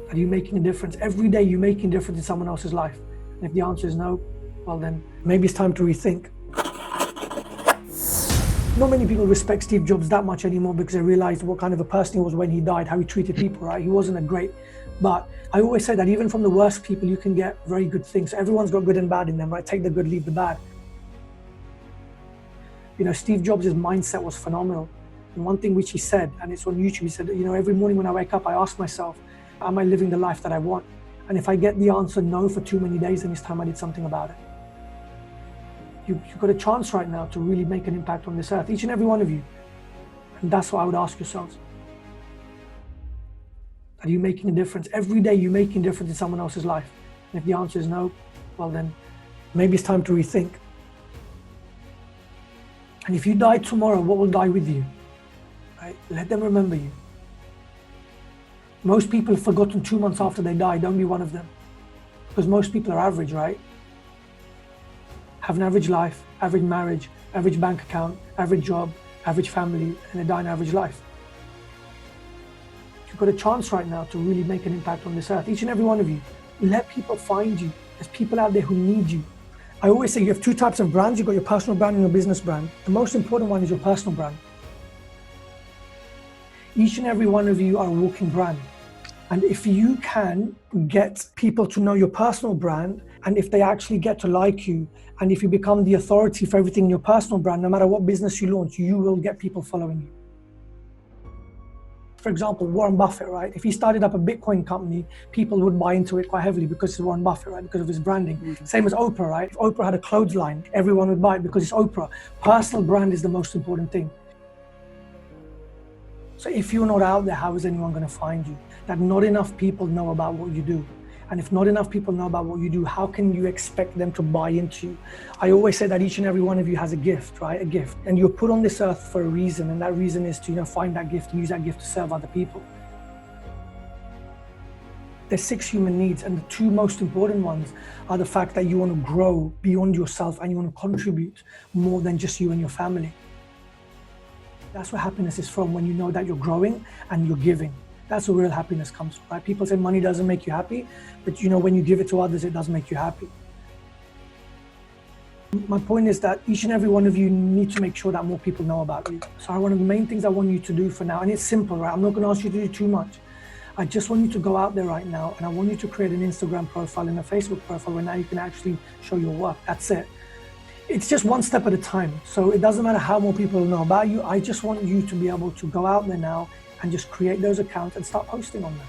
Are you making a difference? Every day you're making a difference in someone else's life. And if the answer is no, well then maybe it's time to rethink. Not many people respect Steve Jobs that much anymore because they realized what kind of a person he was when he died, how he treated people, right? He wasn't a great, but I always say that even from the worst people, you can get very good things. Everyone's got good and bad in them, right? Take the good, leave the bad. You know, Steve Jobs' mindset was phenomenal. And one thing which he said, and it's on YouTube, he said, you know, every morning when I wake up, I ask myself, am I living the life that I want? And if I get the answer no for too many days, then it's time I did something about it. You've got a chance right now to really make an impact on this earth, each and every one of you. And that's what I would ask yourselves. Are you making a difference? Every day you're making a difference in someone else's life. And if the answer is no, well then maybe it's time to rethink. And if you die tomorrow, what will die with you? Right? Let them remember you. Most people have forgotten 2 months after they die. Don't be one of them. Because most people are average, right? Have an average life, average marriage, average bank account, average job, average family, and they die an average life. You've got a chance right now to really make an impact on this earth, each and every one of you. Let people find you. There's people out there who need you. I always say you have two types of brands. You've got your personal brand and your business brand. The most important one is your personal brand. Each and every one of you are a walking brand. And if you can get people to know your personal brand, and if they actually get to like you, and if you become the authority for everything in your personal brand, no matter what business you launch, you will get people following you. For example, Warren Buffett, right? If he started up a Bitcoin company, people would buy into it quite heavily because it's Warren Buffett, right? Because of his branding. Mm-hmm. Same as Oprah, right? If Oprah had a clothes line, everyone would buy it because it's Oprah. Personal brand is the most important thing. So if you're not out there, how is anyone going to find you? That not enough people know about what you do. And if not enough people know about what you do, how can you expect them to buy into you? I always say that each and every one of you has a gift, right? A gift. And you're put on this earth for a reason. And that reason is to, find that gift and use that gift to serve other people. There's 6 human needs. And the 2 most important ones are the fact that you want to grow beyond yourself and you want to contribute more than just you and your family. That's where happiness is from, when you know that you're growing and you're giving. That's where real happiness comes from, right? People say money doesn't make you happy, but when you give it to others, it does make you happy. My point is that each and every one of you need to make sure that more people know about you. So one of the main things I want you to do for now, and it's simple, right? I'm not going to ask you to do too much. I just want you to go out there right now, and I want you to create an Instagram profile and a Facebook profile where now you can actually show your work. That's it. It's just one step at a time. So it doesn't matter how more people know about you. I just want you to be able to go out there now and just create those accounts and start posting on them.